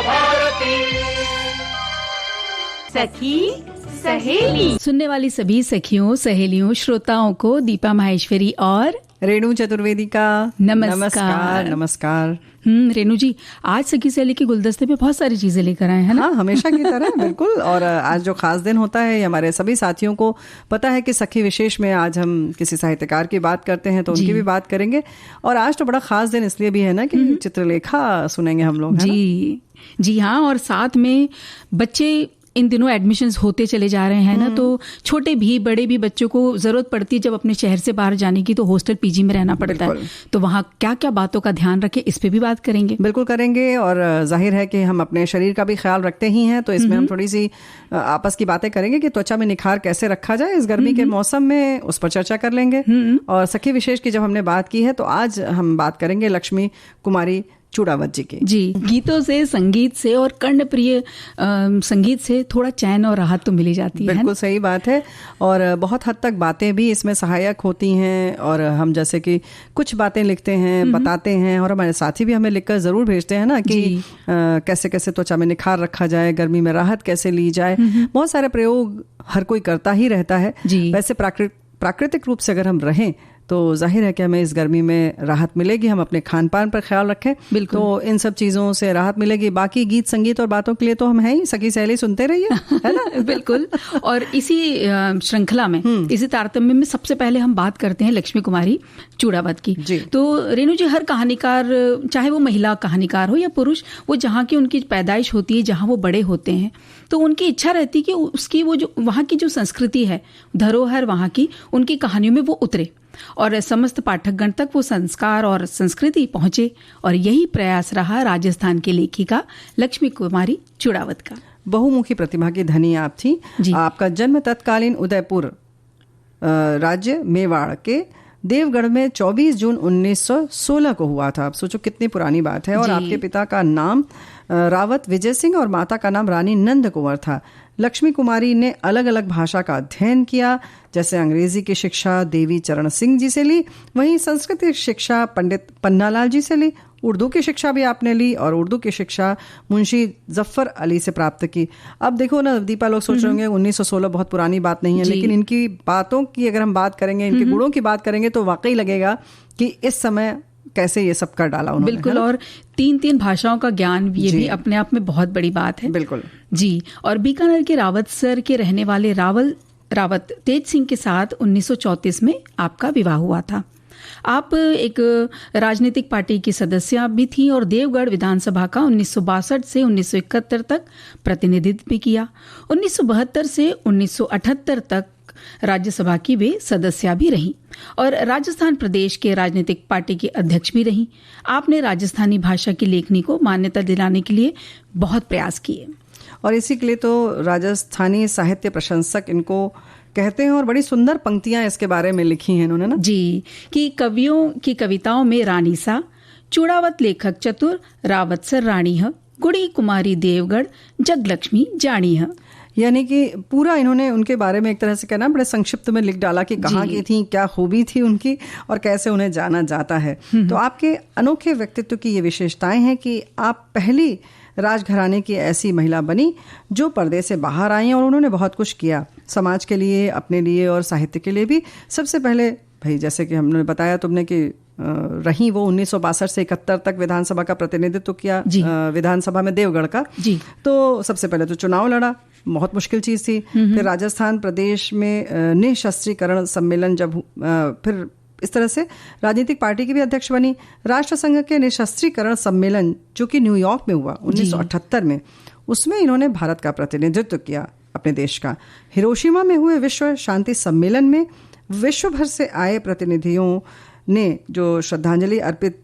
भारती। सखी सहेली। सुनने वाली सभी सखियों, सहेलियों, श्रोताओं को दीपा माहेश्वरी और रेणु चतुर्वेदी का नमस्कार। नमस्कार। रेणु जी, आज सखी सहेली के गुलदस्ते पे बहुत सारी चीजें लेकर आए हैं ना? हाँ, हमेशा की तरह बिल्कुल। और आज जो खास दिन होता है, हमारे सभी साथियों को पता है कि सखी विशेष में आज हम किसी साहित्यकार की बात करते हैं तो उनकी भी बात करेंगे। और आज तो बड़ा खास दिन इसलिए भी है ना कि चित्रलेखा सुनेंगे हम लोग। जी हाँ, और साथ में बच्चे इन दिनों एडमिशन्स होते चले जा रहे हैं ना, तो छोटे भी बड़े भी बच्चों को जरूरत पड़ती है जब अपने शहर से बाहर जाने की, तो हॉस्टल पीजी में रहना पड़ता है। तो वहाँ क्या क्या बातों का ध्यान रखें, इस पे भी बात करेंगे। बिल्कुल करेंगे। और जाहिर है कि हम अपने शरीर का भी ख्याल रखते ही हैं, तो इसमें हम थोड़ी सी आपस की बातें करेंगे कि त्वचा में निखार कैसे रखा जाए इस गर्मी के मौसम में, उस पर चर्चा कर लेंगे। और सखी विशेष की जब हमने बात की है तो आज हम बात करेंगे लक्ष्मी कुमारी चूड़ावत जी की। जी, गीतों से, संगीत से और कर्णप्रिय संगीत से थोड़ा चैन और राहत तो मिली जाती है। बिल्कुल सही बात है। और बहुत हद तक बातें भी इसमें सहायक होती हैं। और हम जैसे कि कुछ बातें लिखते हैं, बताते हैं, और हमारे साथी भी हमें लिखकर जरूर भेजते हैं ना कि कैसे कैसे त्वचा में निखार रखा जाए, गर्मी में राहत कैसे ली जाए। बहुत सारे प्रयोग हर कोई करता ही रहता है। वैसे प्राकृतिक रूप से अगर हम रहें तो जाहिर है कि हमें इस गर्मी में राहत मिलेगी। हम अपने खान पान पर ख्याल रखें तो इन सब चीज़ों से राहत मिलेगी। बाकी गीत संगीत और बातों के लिए तो हम हैं ही, सखी सहेली सुनते रहिए, है ना? बिल्कुल। और इसी श्रृंखला में, इसी तारतम्य में सबसे पहले हम बात करते हैं लक्ष्मी कुमारी चूड़ावत की। तो रेणु जी, हर कहानीकार, चाहे वो महिला कहानीकार हो या पुरुष, वो जहाँ की उनकी पैदाइश होती है, जहाँ वो बड़े होते हैं, तो उनकी इच्छा रहती है कि उसकी वो जो वहाँ की जो संस्कृति है, धरोहर वहाँ की, उनकी कहानियों में वो उतरे और समस्त पाठकगण तक वो संस्कार और संस्कृति पहुंचे। और यही प्रयास रहा राजस्थान की लेखिका लक्ष्मी कुमारी चूड़ावत का। बहुमुखी प्रतिभा की धनी आप थी। आपका जन्म तत्कालीन उदयपुर राज्य मेवाड़ के देवगढ़ में 24 जून 1916 को हुआ था। आप सोचो कितनी पुरानी बात है। और आपके पिता का नाम रावत विजय सिंह और माता का नाम रानी नंद कुंवर था। लक्ष्मी कुमारी ने अलग अलग भाषा का अध्ययन किया, जैसे अंग्रेजी की शिक्षा देवी चरण सिंह जी से ली, वहीं संस्कृत की शिक्षा पंडित पन्नालाल जी से ली, उर्दू की शिक्षा भी आपने ली और उर्दू की शिक्षा मुंशी जफर अली से प्राप्त की। अब देखो ना दीपा, लोग सोच रहे होंगे 1916 बहुत पुरानी बात नहीं है, लेकिन इनकी बातों की अगर हम बात करेंगे, इनके गुणों की बात करेंगे तो वाकई लगेगा कि इस समय कैसे ये सब कर डाला उन्होंने। बिल्कुल। और 3 भाषाओं का ज्ञान, ये भी अपने आप में बहुत बड़ी बात है। बिल्कुल जी। और बीकानेर के रावतसर के रहने वाले रावत तेज सिंह के साथ 1934 में आपका विवाह हुआ था। आप एक राजनीतिक पार्टी की सदस्य भी थी और देवगढ़ विधानसभा का 1962 से 1971 तक प्रतिनिधित्व भी किया। 1972 से 1978 तक राज्यसभा की वे सदस्य भी रहीं और राजस्थान प्रदेश के राजनीतिक पार्टी की अध्यक्ष भी रहीं। आपने राजस्थानी भाषा की लेखनी को मान्यता दिलाने के लिए बहुत प्रयास किए और इसी के लिए तो राजस्थानी साहित्य प्रशंसक इनको कहते हैं। और बड़ी सुंदर पंक्तियां इसके बारे में लिखी हैं इन्होंने ना जी, कि कवियों की कविताओं में रानी सा, चूड़ावत लेखक चतुर, रावतसर रानी ह, गुड़ी कुमारी देवगढ़, जगलक्ष्मी जानी ह। यानी कि पूरा इन्होंने उनके बारे में एक तरह से कहना बड़े संक्षिप्त में लिख डाला कि कहाँ की थी, क्या खूबी थी उनकी और कैसे उन्हें जाना जाता है। तो आपके अनोखे व्यक्तित्व की ये विशेषताएं हैं कि आप पहली राजघराने की ऐसी महिला बनी जो पर्दे से बाहर आई और उन्होंने बहुत कुछ किया समाज के लिए, अपने लिए और साहित्य के लिए भी। सबसे पहले भाई जैसे कि हमने बताया तुमने कि रही वो 1962 से 71 तक विधानसभा का प्रतिनिधित्व किया, विधानसभा में देवगढ़ का। तो सबसे पहले तो चुनाव लड़ा, बहुत मुश्किल चीज़ थी। फिर राजस्थान प्रदेश में निशस्त्रीकरण सम्मेलन जब फिर इस तरह से राजनीतिक पार्टी की भी अध्यक्ष बनी। राष्ट्रसंघ के निशस्त्रीकरण सम्मेलन जो कि न्यूयॉर्क में हुआ 1978 में, उसमें इन्होंने भारत का प्रतिनिधित्व किया अपने देश का। हिरोशिमा में हुए विश्व शांति सम्मेलन में विश्व भर से आए प्रतिनिधियों ने जो श्रद्धांजलि अर्पित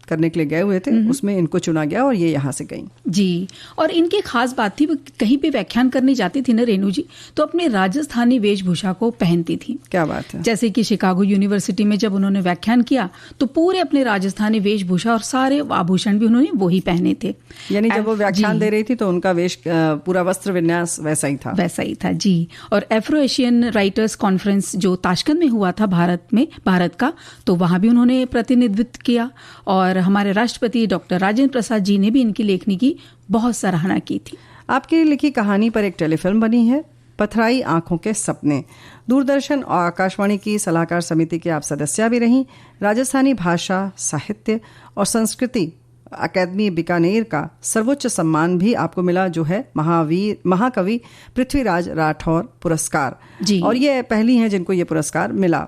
करने के लिए गए हुए थे उसमें इनको चुना गया और ये यहाँ से गई। जी, और इनकी खास बात थी वो कहीं पे व्याख्यान करने जाती थी ना रेणु जी, तो अपने राजस्थानी वेशभूषा को पहनती थी। क्या बात है। जैसे कि शिकागो यूनिवर्सिटी में जब उन्होंने व्याख्यान किया तो पूरे अपने राजस्थानी वेशभूषा और सारे आभूषण भी उन्होंने वो ही पहने थे। यानी जब वो व्याख्यान दे रही थी तो उनका वेश पूरा वस्त्र विन्यास वैसा ही था जी। और एफ्रो एशियन राइटर्स कॉन्फ्रेंस जो ताशकंद में हुआ था भारत का, तो वहां भी उन्होंने प्रतिनिधित्व किया और और हमारे राष्ट्रपति डॉक्टर राजेंद्र प्रसाद जी ने भी इनकी लेखनी की बहुत सराहना की थी। आपकी लिखी कहानी पर एक टेलीफिल्म बनी है, पथराई आंखों के सपने। दूरदर्शन और आकाशवाणी की सलाहकार समिति की आप सदस्य भी रहीं। राजस्थानी भाषा, साहित्य और संस्कृति अकादमी बीकानेर का सर्वोच्च सम्मान भी आपको मिला, जो है महाकवि पृथ्वीराज राठौर पुरस्कार जी। और ये पहली हैं जिनको ये पुरस्कार मिला,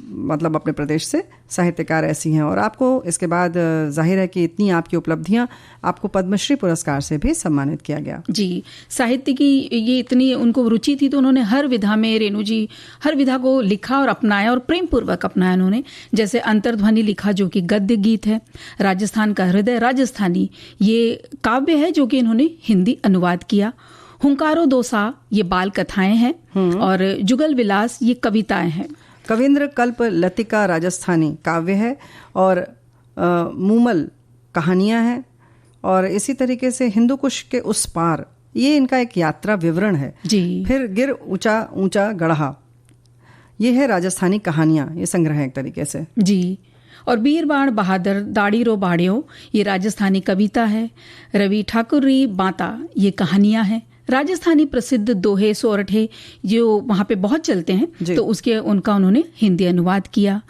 मतलब अपने प्रदेश से साहित्यकार ऐसी हैं। और आपको इसके बाद जाहिर है कि इतनी आपकी उपलब्धियां, आपको पद्मश्री पुरस्कार से भी सम्मानित किया गया। जी, साहित्य की ये इतनी उनको रुचि थी तो उन्होंने हर विधा में, रेणु जी हर विधा को लिखा और अपनाया और प्रेम पूर्वक अपनाया उन्होंने। जैसे अंतर्ध्वनि लिखा जो कि गद्य गीत है, राजस्थान का हृदय राजस्थानी ये काव्य है जो कि इन्होंने हिंदी अनुवाद किया, हुंकारो दोसा ये बाल कथाएं हैं और जुगल विलास ये कविताएं हैं। कविंद्र कल्प लतिका राजस्थानी काव्य है और मूमल कहानियां हैं। और इसी तरीके से हिंदू कुश के उस पार ये इनका एक यात्रा विवरण है जी। फिर गिर ऊंचा ऊंचा गढ़ा, ये है राजस्थानी कहानियां, ये संग्रह है एक तरीके से जी। और बीरबाण बहादुर दाड़ी रो बाड़ियों ये राजस्थानी कविता है। रवि ठाकुरी बाता ये कहानियां हैं। राजस्थानी प्रसिद्ध दोहे सोरठे जो वहाँ पे बहुत चलते हैं तो उनका उन्होंने हिंदी अनुवाद किया।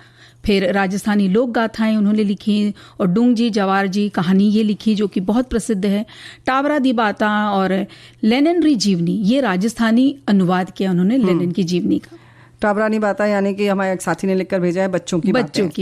फिर राजस्थानी लोक गाथाएं उन्होंने लिखी और डूंग जी जवार जी कहानी ये लिखी जो कि बहुत प्रसिद्ध है। टावरा दी बाता और लेनिन री जीवनी ये राजस्थानी अनुवाद किया उन्होंने लेनिन की जीवनी का। टाबरानी बातें यानी कि हमारे एक साथी ने लिखकर भेजा है बच्चों की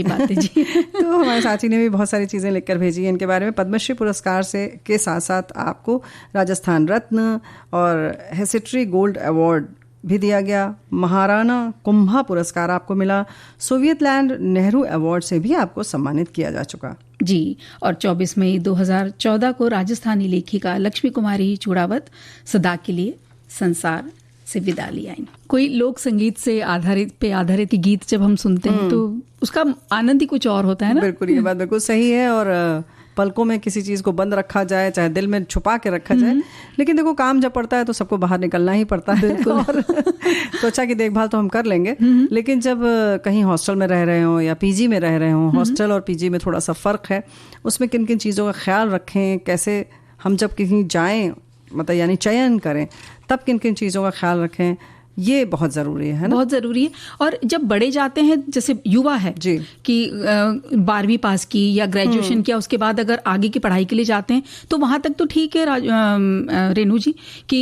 बातें जी। तो हमारे साथी ने भी बहुत सारी चीज़ें लिखकर भेजी हैं इनके बारे में। पद्मश्री पुरस्कार से के साथ साथ आपको राजस्थान रत्न और हेसिट्री गोल्ड अवार्ड भी दिया गया। महाराणा कुंभा पुरस्कार आपको मिला। सोवियत लैंड नेहरू अवार्ड से भी आपको सम्मानित किया जा चुका जी। और 24 मई 2014 को राजस्थानी लेखिका लक्ष्मी कुमारी चूड़ावत सदा के लिए संसार से विदा लिया। कोई लोक संगीत से आधारित गीत जब हम सुनते हैं तो उसका आनंद ही कुछ और होता है ना। बिल्कुल, ये बात बिल्कुल सही है। और पलकों में किसी चीज को बंद रखा जाए, चाहे दिल में छुपा के रखा जाए, लेकिन देखो काम जब पड़ता है तो सबको बाहर निकलना ही पड़ता है। और त्वचा की देखभाल तो हम कर लेंगे, लेकिन जब कहीं हॉस्टल में रह रहे हो या पीजी में रह रहे हो, हॉस्टल और पीजी में थोड़ा सा फर्क है, उसमें किन किन चीज़ों का ख्याल रखें, कैसे हम जब कहीं जाएं मतलब यानी चयन करें तब किन किन चीज़ों का ख्याल रखें, ये बहुत ज़रूरी है ना। बहुत ज़रूरी है। और जब बड़े जाते हैं, जैसे युवा है जी कि 12वीं पास की या ग्रेजुएशन किया, उसके बाद अगर आगे की पढ़ाई के लिए जाते हैं तो वहाँ तक तो ठीक है रेणु जी कि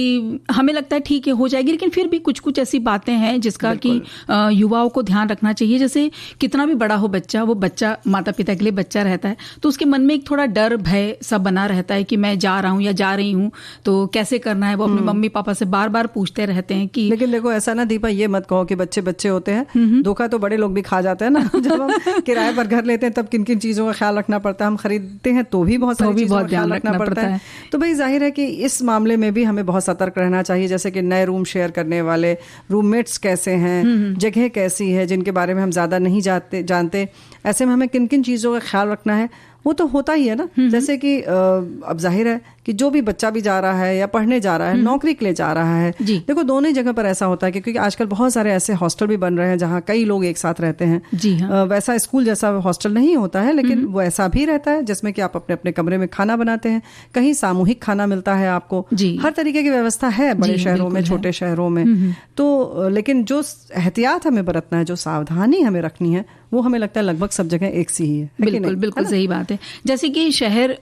हमें लगता है ठीक है हो जाएगी, लेकिन फिर भी कुछ कुछ ऐसी बातें हैं जिसका कि युवाओं को ध्यान रखना चाहिए। जैसे कितना भी बड़ा हो बच्चा, वो बच्चा माता पिता के लिए बच्चा रहता है तो उसके मन में एक थोड़ा डर भय सब बना रहता है कि मैं जा रहा हूँ या जा रही हूँ तो कैसे करना है। वो अपने मम्मी पापा से बार बार पूछते रहते हैं कि लेकिन देखो ऐसा ना दीपा, ये मत कहो कि बच्चे बच्चे होते हैं, धोखा तो बड़े लोग भी खा जाते हैं ना। जब हम किराए पर घर लेते हैं तब किन किन चीजों का ख्याल रखना पड़ता है, हम खरीदते हैं तो भी बहुत सारी चीजों का ख्याल रखना पड़ता है। तो भाई जाहिर है कि इस मामले में भी हमें बहुत सतर्क रहना चाहिए। जैसे कि नए रूम शेयर करने वाले रूममेट्स कैसे हैं, जगह कैसी है, जिनके बारे में हम ज्यादा नहीं जानते, ऐसे में हमें किन किन चीजों का ख्याल रखना है वो तो होता ही है ना। जैसे कि अब जाहिर है कि जो भी बच्चा भी जा रहा है या पढ़ने जा रहा है, नौकरी के लिए जा रहा है, देखो दोनों ही जगह पर ऐसा होता है कि क्योंकि आजकल बहुत सारे ऐसे हॉस्टल भी बन रहे हैं जहाँ कई लोग एक साथ रहते हैं। जी हाँ। वैसा स्कूल जैसा हॉस्टल नहीं होता है, लेकिन वो ऐसा भी रहता है जिसमें कि आप अपने अपने कमरे में खाना बनाते हैं, कहीं सामूहिक खाना मिलता है आपको। हर तरीके की व्यवस्था है बड़े शहरों में, छोटे शहरों में। तो लेकिन जो एहतियात हमें बरतना है, जो सावधानी हमें रखनी है, वो हमें लगता है लगभग सब जगह एक सी ही है। बिल्कुल बिल्कुल सही बात है। जैसे कि शहर,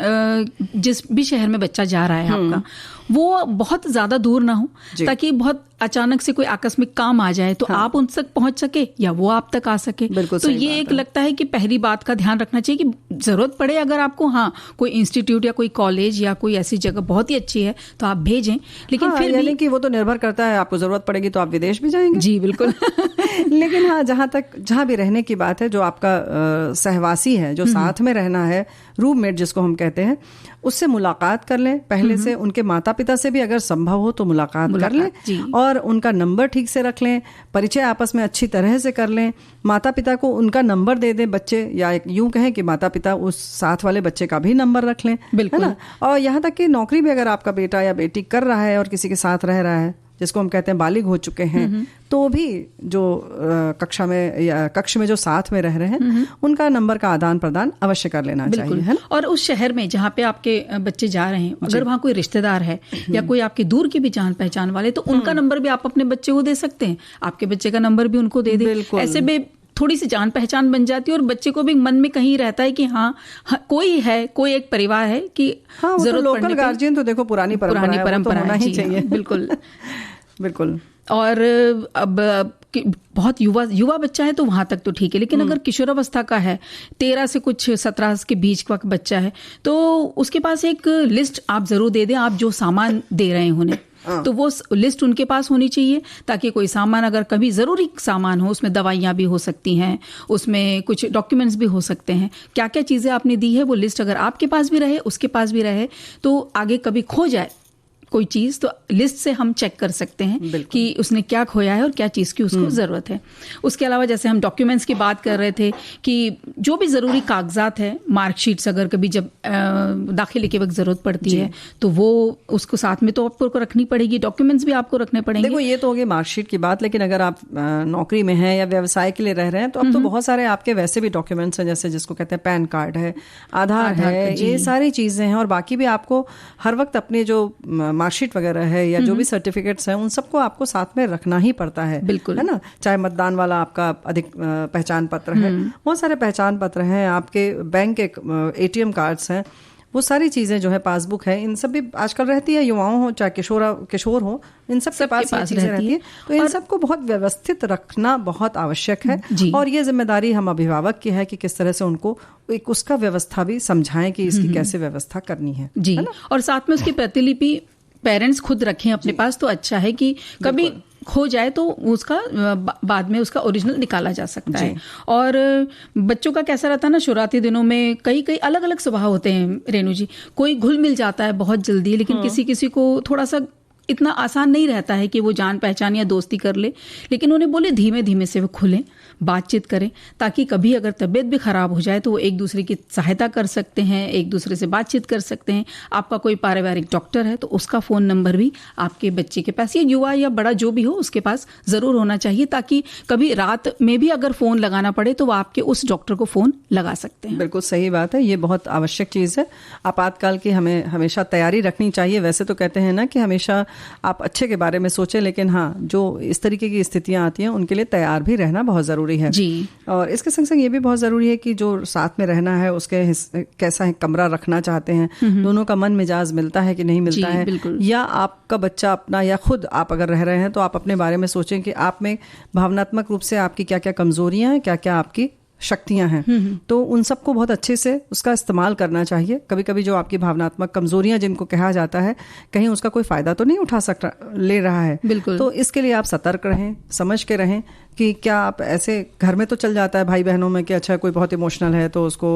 जिस भी शहर में बच्चा जा रहा है आपका, वो बहुत ज्यादा दूर ना हो ताकि बहुत अचानक से कोई आकस्मिक काम आ जाए तो आप उन तक पहुंच सके या वो आप तक आ सके। तो ये एक लगता है कि पहली बात का ध्यान रखना चाहिए कि जरूरत पड़े अगर आपको कोई इंस्टीट्यूट या कोई कॉलेज या कोई ऐसी जगह बहुत ही अच्छी है तो आप भेजें, लेकिन फिर भी कि वो तो निर्भर करता है, आपको जरूरत पड़ेगी तो आप विदेश भी जाएंगे। जी बिल्कुल। लेकिन जहाँ भी रहने की बात है, जो आपका सहवासी है, जो साथ में रहना है, रूममेट जिसको हम कहते हैं, उससे मुलाकात कर लें पहले से। उनके माता पिता से भी अगर संभव हो तो मुलाकात कर लें और उनका नंबर ठीक से रख लें, परिचय आपस में अच्छी तरह से कर लें। माता पिता को उनका नंबर दे दें बच्चे, या यूं कहें कि माता पिता उस साथ वाले बच्चे का भी नंबर रख लें, है ना। और यहाँ तक कि नौकरी भी अगर आपका बेटा या बेटी कर रहा है और किसी के साथ रह रहा है, जिसको हम कहते हैं बालिग हो चुके हैं, तो भी जो कक्षा में या कक्ष में जो साथ में रह रहे हैं उनका नंबर का आदान प्रदान अवश्य कर लेना चाहिए, है ना? और उस शहर में जहाँ पे आपके बच्चे जा रहे हैं, अगर वहाँ कोई रिश्तेदार है या कोई आपके दूर की भी जान पहचान वाले, तो उनका नंबर भी आप अपने बच्चे को दे सकते हैं, आपके बच्चे का नंबर भी उनको दे दे। ऐसे में थोड़ी सी जान पहचान बन जाती है और बच्चे को भी मन में कहीं रहता है कि हाँ कोई है, कोई एक परिवार है कि जरूरत लोकल गार्जियन तो देखो पुरानी परंपरा होना ही चाहिए। बिल्कुल बिल्कुल। और अब बहुत युवा बच्चा है तो वहां तक तो ठीक है, लेकिन अगर किशोरावस्था का है, 13 से कुछ 17 के बीच का बच्चा है, तो उसके पास एक लिस्ट आप जरूर दे दें, आप जो सामान दे रहे हैं उन्हें, तो वो लिस्ट उनके पास होनी चाहिए, ताकि कोई सामान अगर कभी जरूरी सामान हो, उसमें दवाइयां भी हो सकती हैं, उसमें कुछ डॉक्यूमेंट्स भी हो सकते हैं, क्या क्या चीजें आपने दी है वो लिस्ट अगर आपके पास भी रहे, उसके पास भी रहे, तो आगे कभी खो जाए कोई चीज तो लिस्ट से हम चेक कर सकते हैं कि उसने क्या खोया है और क्या चीज की उसको जरूरत है। उसके अलावा जैसे हम डॉक्यूमेंट्स की बात कर रहे थे कि जो भी जरूरी कागजात है, मार्कशीट्स अगर कभी जब दाखिले के वक्त जरूरत पड़ती है तो वो उसको साथ में तो आपको रखनी पड़ेगी, डॉक्यूमेंट्स भी आपको रखने पड़ेंगे। देखो ये तो हो गई मार्कशीट की बात, लेकिन अगर आप नौकरी में हैं या व्यवसाय के लिए रह रहे हैं तो अब तो बहुत सारे आपके वैसे भी डॉक्यूमेंट्स हैं, जैसे जिसको कहते हैं पैन कार्ड है, आधार है, ये सारी चीजें हैं। और बाकी भी आपको हर वक्त अपने जो मार्कशीट वगैरह है या जो भी सर्टिफिकेट्स हैं उन सबको आपको साथ में रखना ही पड़ता है, बिल्कुल, है ना? चाहे मतदान वाला आपका अधिक पहचान पत्र है, बहुत सारे पहचान पत्र हैं, आपके बैंक के ATM कार्ड्स हैं, वो सारी चीजें जो है, पासबुक है, इन सब भी आजकल रहती है, युवाओं हो चाहे किशोर हो, इन सब के पास ये चीजें रहती है। तो इन सबको बहुत व्यवस्थित रखना बहुत आवश्यक है, और ये जिम्मेदारी हम अभिभावक की है कि किस तरह से उनको एक उसका व्यवस्था भी समझाएं कि इसकी कैसे व्यवस्था करनी है जी, और साथ में उसकी प्रतिलिपि पेरेंट्स खुद रखें अपने पास, तो अच्छा है कि कभी खो जाए तो उसका बाद में उसका ओरिजिनल निकाला जा सकता है। और बच्चों का कैसा रहता है ना, शुरुआती दिनों में कई अलग अलग स्वभाव होते हैं रेणु जी, कोई घुल मिल जाता है बहुत जल्दी, लेकिन किसी को थोड़ा सा इतना आसान नहीं रहता है कि वो जान पहचान या दोस्ती कर ले, लेकिन उन्हें बोले धीमे धीमे से वो खुलें, बातचीत करें, ताकि कभी अगर तबीयत भी खराब हो जाए तो वो एक दूसरे की सहायता कर सकते हैं, एक दूसरे से बातचीत कर सकते हैं। आपका कोई पारिवारिक डॉक्टर है तो उसका फ़ोन नंबर भी आपके बच्चे के पास, या युवा या बड़ा जो भी हो उसके पास ज़रूर होना चाहिए, ताकि कभी रात में भी अगर फ़ोन लगाना पड़े तो वो आपके उस डॉक्टर को फ़ोन लगा सकते हैं। बिल्कुल सही बात है, ये बहुत आवश्यक चीज़ है। आपातकाल की हमें हमेशा तैयारी रखनी चाहिए। वैसे तो कहते हैं ना कि हमेशा आप अच्छे के बारे में सोचें, लेकिन हाँ, जो इस तरीके की स्थितियां आती हैं उनके लिए तैयार भी रहना बहुत ज़रूरी है जी। और इसके संग संग ये भी बहुत ज़रूरी है कि जो साथ में रहना है उसके कैसा है कमरा रखना चाहते हैं, दोनों का मन मिजाज मिलता है कि नहीं मिलता है, या आपका बच्चा अपना या खुद आप अगर रह रहे हैं तो आप अपने बारे में सोचें कि आप में भावनात्मक रूप से आपकी क्या क्या कमजोरियां हैं, क्या क्या आपकी शक्तियां हैं, तो उन सबको बहुत अच्छे से उसका इस्तेमाल करना चाहिए। कभी कभी जो आपकी भावनात्मक कमजोरियां जिनको कहा जाता है, कहीं उसका कोई फायदा तो नहीं उठा ले रहा है, बिल्कुल, तो इसके लिए आप सतर्क रहें, समझ के रहें कि क्या आप ऐसे घर में तो चल जाता है भाई बहनों में कि अच्छा कोई बहुत इमोशनल है तो उसको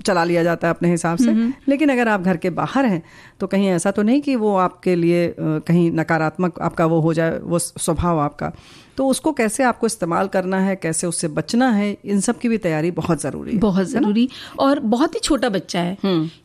चला लिया जाता है अपने हिसाब से, लेकिन अगर आप घर के बाहर हैं तो कहीं ऐसा तो नहीं कि वो आपके लिए कहीं नकारात्मक आपका वो हो जाए, वो स्वभाव आपका, तो उसको कैसे आपको इस्तेमाल करना है, कैसे उससे बचना है, इन सब की भी तैयारी बहुत ज़रूरी है, बहुत ज़रूरी। और बहुत ही छोटा बच्चा है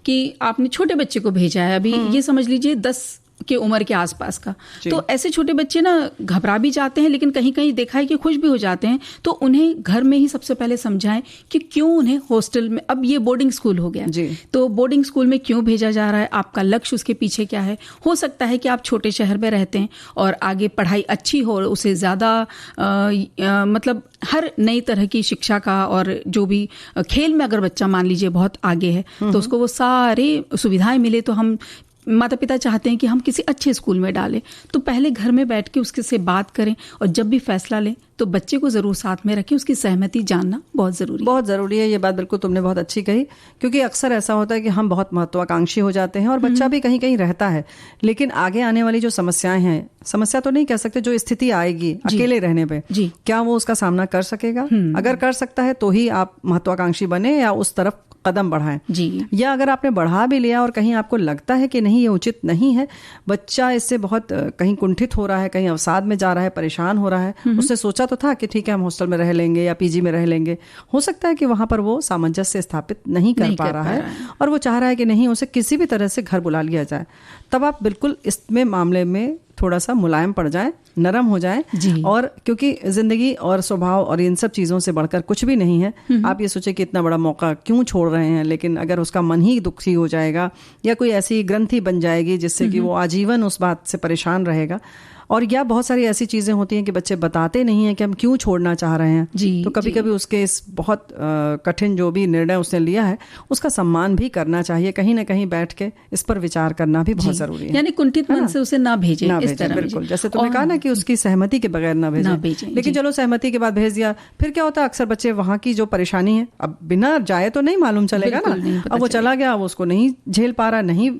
कि आपने छोटे बच्चे को भेजा है, अभी ये समझ लीजिए 10 के उम्र के आसपास का, तो ऐसे छोटे बच्चे ना घबरा भी जाते हैं, लेकिन कहीं कहीं देखा है कि खुश भी हो जाते हैं, तो उन्हें घर में ही सबसे पहले समझाएं कि क्यों उन्हें हॉस्टल में, अब ये बोर्डिंग स्कूल हो गया जी, तो बोर्डिंग स्कूल में क्यों भेजा जा रहा है, आपका लक्ष्य उसके पीछे क्या है। हो सकता है कि आप छोटे शहर में रहते हैं और आगे पढ़ाई अच्छी हो, उसे ज़्यादा मतलब हर नई तरह की शिक्षा का, और जो भी खेल में अगर बच्चा मान लीजिए बहुत आगे है तो उसको वो सारी सुविधाएं मिले, तो हम माता पिता चाहते हैं कि हम किसी अच्छे स्कूल में डालें, तो पहले घर में बैठ के उसके से बात करें, और जब भी फैसला लें तो बच्चे को जरूर साथ में रखें, उसकी सहमति जानना बहुत ज़रूरी है। ये बात बिल्कुल तुमने बहुत अच्छी कही, क्योंकि अक्सर ऐसा होता है कि हम बहुत महत्वाकांक्षी हो जाते हैं और बच्चा भी कहीं कहीं रहता है, लेकिन आगे आने वाली जो समस्याएं हैं, समस्या तो नहीं कह सकते, जो स्थिति आएगी अकेले रहने पे, क्या वो उसका सामना कर सकेगा? अगर कर सकता है तो ही आप महत्वाकांक्षी बने या उस तरफ कदम बढ़ाएं जी। या अगर आपने बढ़ा भी लिया और कहीं आपको लगता है कि नहीं ये उचित नहीं है, बच्चा इससे बहुत कहीं कुंठित हो रहा है, कहीं अवसाद में जा रहा है, परेशान हो रहा है, उसने सोचा तो था कि ठीक है हम हॉस्टल में रह लेंगे या पीजी में रह लेंगे, हो सकता है कि वहां पर वो सामंजस्य स्थापित नहीं कर पा रहा है और वो चाह रहा है कि नहीं उसे किसी भी तरह से घर बुला लिया जाए, तब आप बिल्कुल इसमें मामले में थोड़ा सा मुलायम पड़ जाएं नरम हो जाएं। और क्योंकि जिंदगी और स्वभाव और इन सब चीज़ों से बढ़कर कुछ भी नहीं है। आप ये सोचे कि इतना बड़ा मौका क्यों छोड़ रहे हैं, लेकिन अगर उसका मन ही दुखी हो जाएगा या कोई ऐसी ग्रंथि बन जाएगी जिससे कि वो आजीवन उस बात से परेशान रहेगा, और या बहुत सारी ऐसी चीज़ें होती हैं कि बच्चे बताते नहीं हैं कि हम क्यों छोड़ना चाह रहे हैं, तो कभी कभी उसके इस बहुत कठिन जो भी निर्णय उसने लिया है उसका सम्मान भी करना चाहिए। कहीं ना कहीं बैठ के इस पर विचार करना भी बहुत जरूरी है। यानी कुंठित मन से उसे ना भेजें, इस तरह बिल्कुल, जैसे तुमने कहा ना कि उसकी सहमति के बगैर ना भेजें। लेकिन चलो सहमति के बाद भेज दिया, फिर क्या होता है अक्सर बच्चे वहाँ की जो परेशानी है, अब बिना जाए तो नहीं मालूम चलेगा ना, अब वो चला गया, वो उसको नहीं झेल पा रहा, नहीं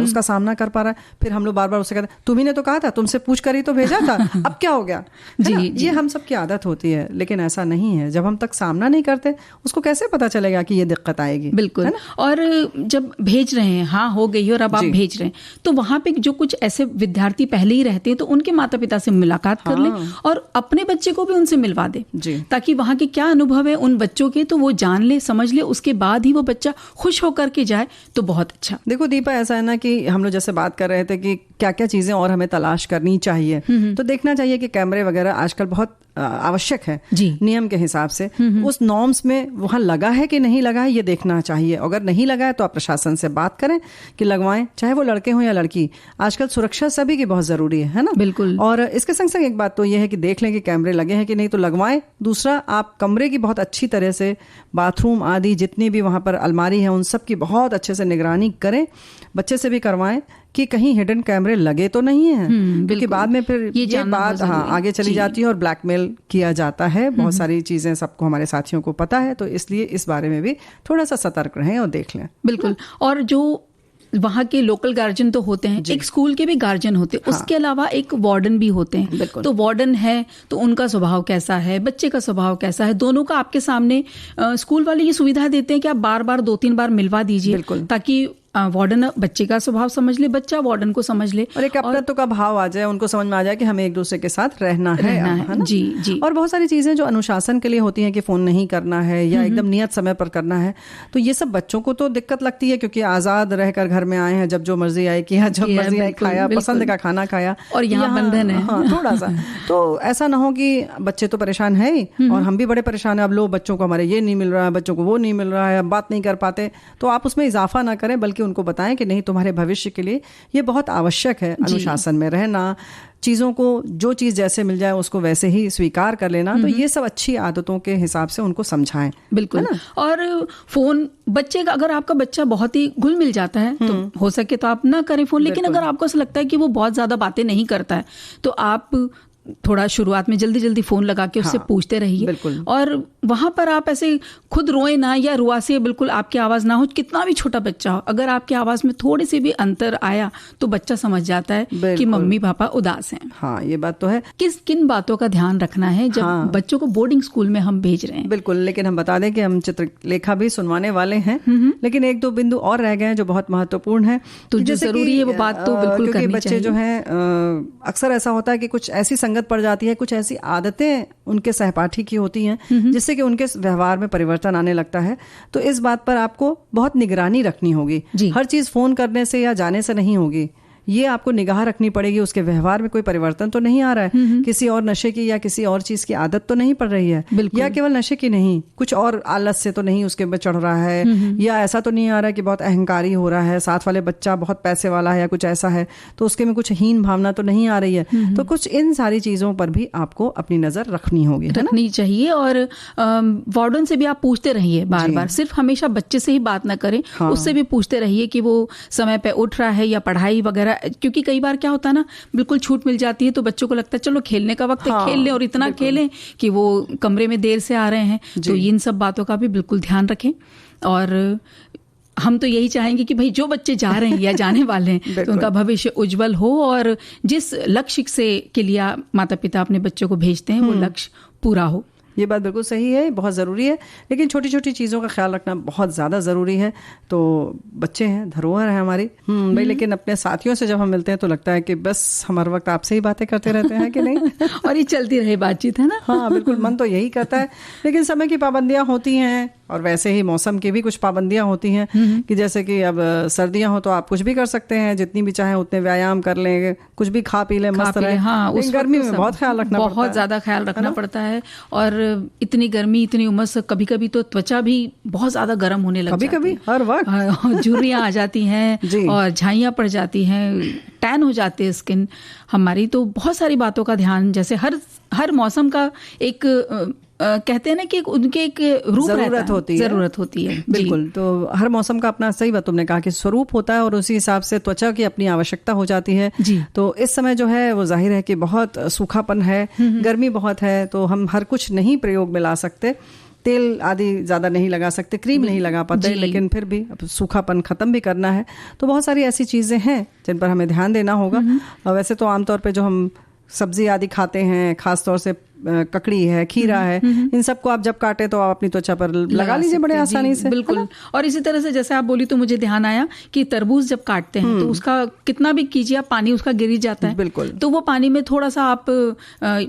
उसका सामना कर पा रहा है, फिर हम लोग बार बार उससे कहते तुम्ही ने तो कहा था, तुमसे पूछ कर ही तो भेजा था, अब क्या हो गया। जी, ये हम सब की आदत होती है, लेकिन ऐसा नहीं है। जब हम तक सामना नहीं करते उसको कैसे पता चलेगा कि ये दिक्कत आएगी। बिल्कुल। और जब भेज रहे हैं, हाँ हो गई और अब आप भेज रहे हैं, तो वहां पे जो कुछ ऐसे विद्यार्थी पहले ही रहते हैं तो उनके माता पिता से मुलाकात कर लें और अपने बच्चे को भी उनसे मिलवा दें, ताकि वहां के क्या अनुभव है उन बच्चों के तो वो जान ले, समझ ले, उसके बाद ही वो बच्चा खुश होकर के जाए तो बहुत अच्छा। देखो दीपा, ऐसा है ना कि हम लोग जैसे बात कर रहे थे कि क्या क्या चीजें और हमें तलाश करनी चाहिए, तो देखना चाहिए कि कैमरे वगैरह आजकल बहुत आवश्यक है नियम के हिसाब से। उस नॉर्म्स में वहां लगा है कि नहीं लगा है ये देखना चाहिए। अगर नहीं लगा है तो आप प्रशासन से बात करें कि लगवाएं, चाहे वो लड़के हों या लड़की। आजकल सुरक्षा सभी की बहुत जरूरी है ना। बिल्कुल। और इसके संग संग एक बात तो ये है कि देख लें कि कैमरे लगे हैं कि नहीं तो लगवाएं। दूसरा, आप कमरे की बहुत अच्छी तरह से, बाथरूम आदि जितनी भी वहां पर अलमारी है उन सब की बहुत अच्छे से निगरानी करें। बच्चे से भी करवाएं कि कहीं हिडन कैमरे लगे तो नहीं है, क्योंकि बाद में फिर ये बात आगे चली जाती है और ब्लैकमेल किया जाता है। बहुत सारी चीजें सबको, हमारे साथियों को पता है, तो इसलिए इस बारे में भी थोड़ा सा सतर्क रहें और देख लें। बिल्कुल। और जो वहाँ के लोकल गार्जियन तो होते हैं, एक स्कूल के भी गार्जियन होते हैं, उसके अलावा एक वार्डन भी होते हैं। तो वार्डन है तो उनका स्वभाव कैसा है, बच्चे का स्वभाव कैसा है, दोनों का आपके सामने स्कूल वाले ये सुविधा देते हैं कि आप बार बार 2-3 बार मिलवा दीजिए, ताकि वार्डन बच्चे का स्वभाव समझ ले, बच्चा वार्डन को समझ ले, और एक अपनत्व का भाव आ जाए, उनको समझ में आ जाए कि हमें एक दूसरे के साथ रहना है। जी जी। और बहुत सारी चीजें जो अनुशासन के लिए होती हैं कि फोन नहीं करना है या एकदम नियत समय पर करना है, तो ये सब बच्चों को तो दिक्कत लगती है, क्योंकि आजाद रहकर घर में आए हैं, जब जो मर्जी आए किया, जब मर्जी आए खाया, पसंद का खाना खाया, और यहाँ बंधन है। हाँ, थोड़ा सा तो ऐसा ना हो कि बच्चे तो परेशान है ही और हम भी बड़े परेशान है, अब लो बच्चों को हमारे ये नहीं मिल रहा है, बच्चों को वो नहीं मिल रहा है, अब बात नहीं कर पाते, तो आप उसमें इजाफा ना करें, बल्कि उनको बताएं कि नहीं, तुम्हारे भविष्य के लिए ये बहुत आवश्यक है अनुशासन में रहना, चीजों को जो चीज जैसे मिल जाए उसको वैसे ही स्वीकार कर लेना। तो ये सब अच्छी आदतों के हिसाब से उनको समझाएं। बिल्कुल। और फोन बच्चे का, अगर आपका बच्चा बहुत ही घुल मिल जाता है तो हो सके तो आप ना करें फोन, लेकिन अगर आपको ऐसा लगता है कि वो बहुत ज्यादा बातें नहीं करता है तो आप थोड़ा शुरुआत में जल्दी जल्दी फोन लगा के उससे पूछते रहिए। और वहां पर आप ऐसे खुद रोए ना या रुआसे बिल्कुल आपकी आवाज ना हो, कितना भी छोटा बच्चा हो, अगर आपकी आवाज में थोड़ी सी भी अंतर आया तो बच्चा समझ जाता है कि मम्मी पापा उदास हैं। हाँ, ये बात तो है। किन बातों का ध्यान रखना है जब बच्चों को बोर्डिंग स्कूल में हम भेज रहे हैं। बिल्कुल। लेकिन हम बता दें कि हम चित्रलेखा भी सुनवाने वाले हैं, लेकिन 1-2 बिंदु और रह गए हैं जो बहुत महत्वपूर्ण है, तो जो जरूरी है वो बात तो बिल्कुल करनी चाहिए। बच्चे जो है अक्सर ऐसा होता है कि कुछ ऐसी संगत पड़ जाती है, कुछ ऐसी आदतें उनके सहपाठी की होती हैं जिससे कि उनके व्यवहार में परिवर्तन आने लगता है। तो इस बात पर आपको बहुत निगरानी रखनी होगी। हर चीज फोन करने से या जाने से नहीं होगी, ये आपको निगाह रखनी पड़ेगी। उसके व्यवहार में कोई परिवर्तन तो नहीं आ रहा है, किसी और नशे की या किसी और चीज की आदत तो नहीं पड़ रही है, या केवल नशे की नहीं, कुछ और आलस से तो नहीं उसके ऊपर चढ़ रहा है, या ऐसा तो नहीं आ रहा है कि बहुत अहंकारी हो रहा है, साथ वाले बच्चा बहुत पैसे वाला है या कुछ ऐसा है तो उसके में कुछ हीन भावना तो नहीं आ रही है। तो कुछ इन सारी चीजों पर भी आपको अपनी नजर रखनी होगी, रखनी चाहिए। और वार्डन से भी आप पूछते रहिए बार बार, सिर्फ हमेशा बच्चे से ही बात ना करें, उससे भी पूछते रहिए कि वो समय पे उठ रहा है या पढ़ाई वगैरह, क्योंकि कई बार क्या होता है ना, बिल्कुल छूट मिल जाती है तो बच्चों को लगता है चलो खेलने का वक्त है, खेल लें, और इतना खेलें कि वो कमरे में देर से आ रहे हैं। तो इन सब बातों का भी बिल्कुल ध्यान रखें। और हम तो यही चाहेंगे कि भाई जो बच्चे जा रहे हैं या जाने वाले हैं तो उनका भविष्य उज्जवल हो, और जिस लक्ष्य से के लिए माता पिता अपने बच्चों को भेजते हैं वो लक्ष्य पूरा हो। ये बात बिल्कुल सही है, बहुत ज़रूरी है, लेकिन छोटी छोटी चीज़ों का ख्याल रखना बहुत ज़्यादा ज़रूरी है। तो बच्चे हैं, धरोहर है हमारी भाई, लेकिन अपने साथियों से जब हम मिलते हैं तो लगता है कि बस हमारे वक्त आपसे ही बातें करते रहते हैं कि नहीं और ये चलती रहे बातचीत, है ना। हाँ बिल्कुल, मन तो यही करता है, लेकिन समय की पाबंदियां होती हैं और वैसे ही मौसम की भी कुछ पाबंदियां होती हैं कि जैसे कि अब सर्दियां हो तो आप कुछ भी कर सकते हैं, जितनी भी चाहें उतने व्यायाम कर लें, कुछ भी खा पी लें, मस्त रहे। हाँ, उस गर्मी में बहुत ख्याल रखना पड़ता है, बहुत ज्यादा ख्याल रखना पड़ता है। और इतनी गर्मी, इतनी उमस, कभी कभी तो त्वचा भी बहुत ज्यादा गर्म होने लग जाती है, कभी हर वक्त झुर्रियां आ जाती हैं और झाइयां पड़ जाती हैं, टैन हो जाती है स्किन हमारी। तो बहुत सारी बातों का ध्यान, जैसे हर मौसम का एक कहते हैं ना कि उनके एक रूप जरूरत होती है। बिल्कुल, तो हर मौसम का अपना, सही बात तुमने कहा कि स्वरूप होता है और उसी हिसाब से त्वचा की अपनी आवश्यकता हो जाती है जी। तो इस समय जो है वो जाहिर है कि बहुत सूखापन है, गर्मी बहुत है, तो हम हर कुछ नहीं प्रयोग में ला सकते, तेल आदि ज़्यादा नहीं लगा सकते, क्रीम नहीं लगा पाते, लेकिन फिर भी अब सूखापन ख़त्म भी करना है तो बहुत सारी ऐसी चीज़ें हैं जिन पर हमें ध्यान देना होगा। वैसे तो आमतौर पे जो हम सब्जी आदि खाते हैं, खास तौर से ककड़ी है, खीरा है, इन सबको आप जब काटे तो आप अपनी त्वचा पर लगा लीजिए बड़े आसानी से। बिल्कुल। और इसी तरह से जैसे आप बोली तो मुझे ध्यान आया कि तरबूज जब काटते हैं तो उसका कितना भी कीजिए आप, पानी उसका गिर जाता है। बिल्कुल। तो वो पानी में थोड़ा सा आप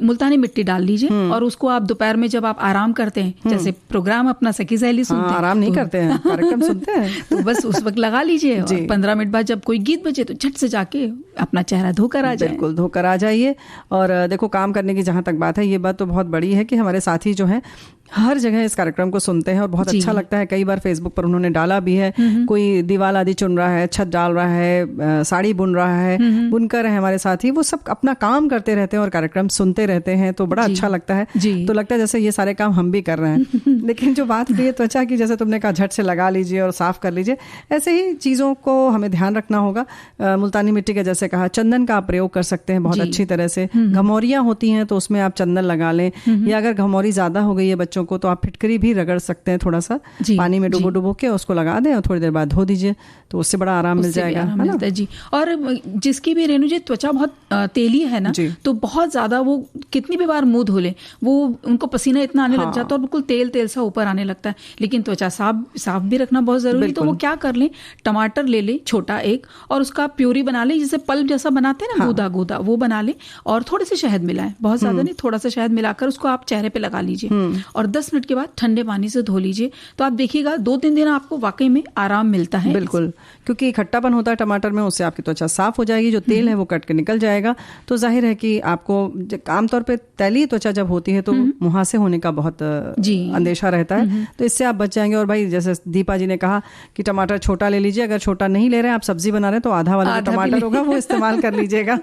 मुल्तानी मिट्टी डाल लीजिए और उसको आप दोपहर में जब आप आराम करते हैं, जैसे प्रोग्राम अपना सखी सहेली सुनते हैं, आराम नहीं करते हैं, कार्यक्रम सुनते हैं, तो बस उस वक्त लगा लीजिए और 15 मिनट बाद जब कोई गीत बजे तो झट से जाके अपना चेहरा धोकर आ जाए। बिल्कुल, धोकर आ जाइए। और देखो, काम करने की जहां तक बात है, ये बात तो बहुत बड़ी है कि हमारे साथी जो हैं हर जगह इस कार्यक्रम को सुनते हैं और बहुत अच्छा लगता है। कई बार फेसबुक पर उन्होंने डाला भी है, कोई दीवार आदि चुन रहा है, छत डाल रहा है, साड़ी बुन रहा है, बुनकर है हमारे साथी, वो सब अपना काम करते रहते हैं और कार्यक्रम सुनते रहते हैं, तो बड़ा अच्छा लगता है। तो लगता है जैसे ये सारे काम हम भी कर रहे हैं। लेकिन जो बात है त्वचा की, जैसे तुमने कहा झट से लगा लीजिए और साफ कर लीजिए, ऐसे ही चीज़ों को हमें ध्यान रखना होगा। मुल्तानी मिट्टी का जैसे कहा, चंदन का आप प्रयोग कर सकते हैं बहुत अच्छी तरह से। घमौरियाँ होती हैं तो उसमें आप चंदन लगा लें, या अगर घमौरी ज़्यादा हो गई है बच्चों को तो आप फिटकरी भी रगड़ सकते हैं, थोड़ा सा पानी में डुबो के उसको लगा दें और थोड़ी देर बाद धो दीजिए, तो उससे बड़ा आराम मिल जाएगा, है ना जी। और जिसकी भी रेणु जी त्वचा बहुत तेली है ना, तो बहुत ज्यादा वो कितनी भी बार मुंह धो ले, वो उनको पसीना इतना आने लग जाता है और बिल्कुल तेल तेल सा ऊपर आने लगता है। लेकिन त्वचा साफ भी रखना बहुत जरूरी, तो वो क्या कर लें, टमाटर ले ले छोटा एक और उसका प्यूरी बना ले, जिसे पल्प जैसा बनाते हैं ना, गूदा गूदा, वो बना ले और थोड़े से शहद मिलाएं, बहुत ज्यादा नहीं, थोड़ा सा शहद मिलाकर उसको आप चेहरे पे लगा लीजिए और 10 मिनट के बाद ठंडे पानी से धो लीजिए। तो आप देखिएगा 2-3 दिन आपको वाकई में आराम मिलता है। बिल्कुल, क्योंकि खट्टापन होता है टमाटर में, उससे आपकी त्वचा साफ हो जाएगी, जो तेल है वो कट के निकल जाएगा। तो जाहिर है कि आपको आमतौर पे तैलीय त्वचा जब होती है तो मुहासे होने का बहुत अंदेशा रहता है, तो इससे आप बच जाएंगे। और भाई जैसे दीपा जी ने कहा कि टमाटर छोटा ले लीजिए, अगर छोटा नहीं ले रहे हैं, आप सब्जी बना रहे हैं तो आधा वाला टमाटर होगा वो इस्तेमाल कर लीजिएगा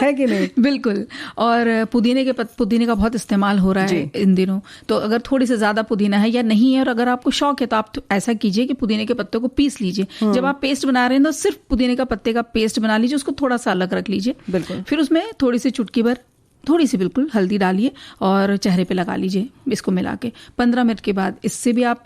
है कि नहीं? बिल्कुल। और पुदीने का बहुत इस्तेमाल हो रहा है इन दिनों, तो अगर थोड़ी से ज्यादा पुदीना है या नहीं है और अगर आपको शौक है तो आप ऐसा कीजिए कि पुदीने के पत्तों को पीस लीजिए। जब आप पेस्ट बना रहे हैं तो सिर्फ पुदीने का पत्ते का पेस्ट बना लीजिए, उसको थोड़ा सा अलग रख लीजिए। बिल्कुल। फिर उसमें थोड़ी सी चुटकी भर, थोड़ी सी बिल्कुल हल्दी डालिए और चेहरे पे लगा लीजिए इसको मिला के। 15 मिनट के बाद इससे भी आप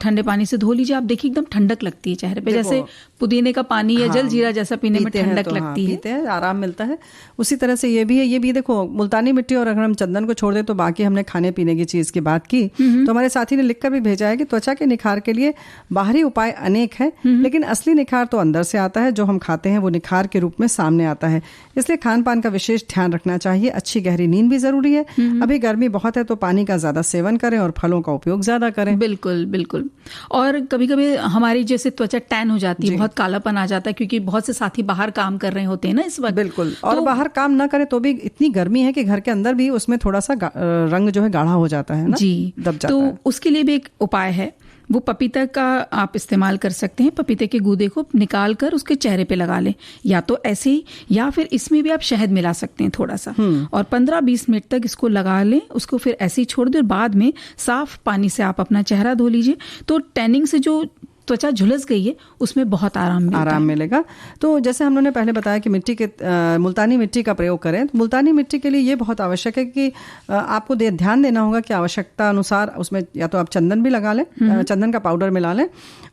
ठंडे पानी से धो लीजिए, आप देखिए एकदम ठंडक लगती है चेहरे पे, जैसे पुदीने का पानी या जल जीरा जैसा पीने में ठंडक लगती है, पीते हैं आराम मिलता है। उसी तरह से ये भी है, ये भी देखो मुल्तानी मिट्टी और अगर हम चंदन को छोड़ दें तो बाकी हमने खाने पीने की चीज की बात की, तो हमारे साथी ने लिखकर भी भेजा है कि त्वचा के निखार के लिए बाहरी उपाय अनेक है, लेकिन असली निखार तो अंदर से आता है, जो हम खाते हैं वो निखार के रूप में सामने आता है। इसलिए खान पान का विशेष ध्यान रखना चाहिए। अच्छी गहरी नींद भी जरूरी है, अभी गर्मी बहुत है तो पानी का ज्यादा सेवन करें और फलों का उपयोग ज्यादा करें। बिल्कुल बिल्कुल। और कभी कभी हमारी जैसे त्वचा टैन हो जाती है, बहुत कालापन आ जाता है, क्योंकि बहुत से साथी बाहर काम कर रहे होते हैं ना इस वक्त। बिल्कुल। और बाहर काम ना करें तो भी इतनी गर्मी है कि घर के अंदर भी उसमें थोड़ा सा रंग जो है गाढ़ा हो जाता है ना, जी, दब जाता तो है। उसके लिए भी एक उपाय है, वो पपीता का आप इस्तेमाल कर सकते हैं। पपीते के गूदे को निकाल कर उसके चेहरे पे लगा लें, या तो ऐसे ही, या फिर इसमें भी आप शहद मिला सकते हैं थोड़ा सा, और 15-20 मिनट तक इसको लगा लें, उसको फिर ऐसे ही छोड़ दें और बाद में साफ पानी से आप अपना चेहरा धो लीजिए। तो टैनिंग से जो त्वचा झुलस गई है उसमें बहुत आराम मिलेगा। तो जैसे हम लोगों ने पहले बताया कि मिट्टी के मुल्तानी मिट्टी का प्रयोग करें, तो मुल्तानी मिट्टी के लिए ये बहुत आवश्यक है कि आपको ध्यान देना होगा कि आवश्यकता अनुसार उसमें या तो आप चंदन भी लगा लें, चंदन का पाउडर मिला लें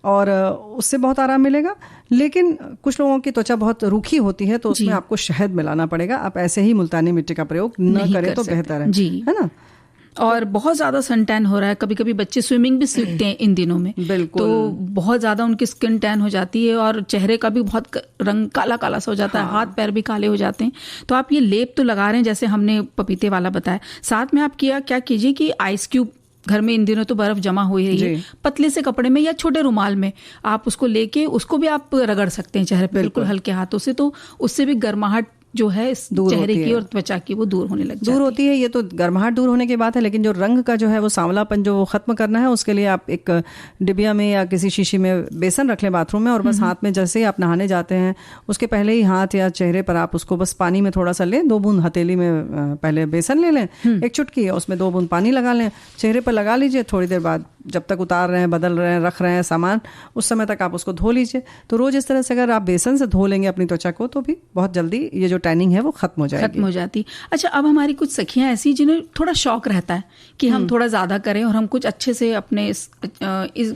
और उससे बहुत आराम मिलेगा। लेकिन कुछ लोगों की त्वचा बहुत रूखी होती है तो उसमें आपको शहद मिलाना पड़ेगा। आप ऐसे ही मुल्तानी मिट्टी का प्रयोग न करें तो बेहतर है ना। और बहुत ज्यादा सन टैन हो रहा है। कभी कभी बच्चे स्विमिंग भी सीखते हैं इन दिनों में, बिल्कुल। तो बहुत ज्यादा उनकी स्किन टैन हो जाती है और चेहरे का भी बहुत रंग काला काला सा हो जाता है, हाथ पैर भी काले हो जाते हैं। तो आप ये लेप तो लगा रहे हैं जैसे हमने पपीते वाला बताया, साथ में आप क्या कीजिए कि आइस क्यूब, घर में इन दिनों तो बर्फ जमा हुई है, पतले से कपड़े में या छोटे रुमाल में आप उसको लेके उसको भी आप रगड़ सकते हैं चेहरे पे बिल्कुल हल्के हाथों से, तो उससे भी गर्माहट जो है चेहरे की और त्वचा की वो दूर होने लग जाती है। दूर होती है, ये तो गर्माहट दूर होने की बात है, लेकिन जो रंग का जो है वो सांवलापन जो खत्म करना है उसके लिए आप एक डिबिया में या किसी शीशी में बेसन रख लें बाथरूम में, और बस हाथ में जैसे ही आप नहाने जाते हैं उसके पहले ही हाथ या चेहरे पर आप उसको बस पानी में थोड़ा सा लें, 2 बूंद हथेली में पहले बेसन ले लें, एक चुटकी उसमें 2 बूंद पानी लगा लें, चेहरे पर लगा लीजिए। थोड़ी देर बाद जब तक उतार रहे हैं, बदल रहे हैं, रख रहे हैं सामान, उस समय तक आप उसको धो लीजिए। तो रोज इस तरह से अगर आप बेसन से धो लेंगे अपनी त्वचा को तो भी बहुत जल्दी ये जो टैनिंग है वो खत्म हो जाती। अच्छा, अब हमारी कुछ सखियां ऐसी जिन्हें थोड़ा शौक रहता है कि हम थोड़ा ज्यादा करें और हम कुछ अच्छे से अपने इस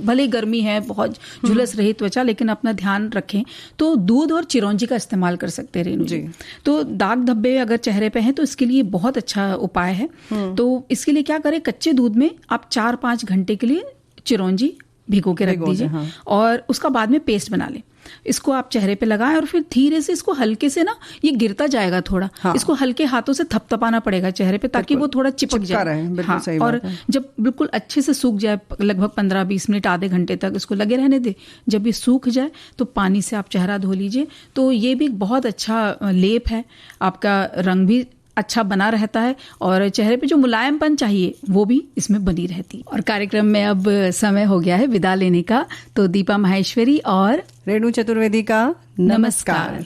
भले गर्मी है, बहुत झुलस रही त्वचा, लेकिन अपना ध्यान रखें, तो दूध और चिरौंजी का इस्तेमाल कर सकते हैं रेनू जी। तो दाग धब्बे अगर चेहरे पे हैं तो इसके लिए बहुत अच्छा उपाय है। तो इसके लिए क्या करें, कच्चे दूध में आप 4-5 घंटे के लिए चिरौंजी भिगो के रख दीजिए, और उसका बाद में पेस्ट बना लें। इसको आप चेहरे पे लगाएं और फिर धीरे से इसको हल्के से ना, ये गिरता जाएगा थोड़ा, इसको हल्के हाथों से थपथपाना पड़ेगा चेहरे पे ताकि वो थोड़ा चिपक जाए। सही और जब बिल्कुल अच्छे से सूख जाए, लगभग 15-20 मिनट आधे घंटे तक इसको लगे रहने दे। जब ये सूख जाए तो पानी से आप चेहरा धो लीजिए। तो ये भी बहुत अच्छा लेप है, आपका रंग भी अच्छा बना रहता है और चेहरे पे जो मुलायमपन चाहिए वो भी इसमें बनी रहती है। और कार्यक्रम में अब समय हो गया है विदा लेने का, तो दीपा माहेश्वरी और रेणु चतुर्वेदी का नमस्कार।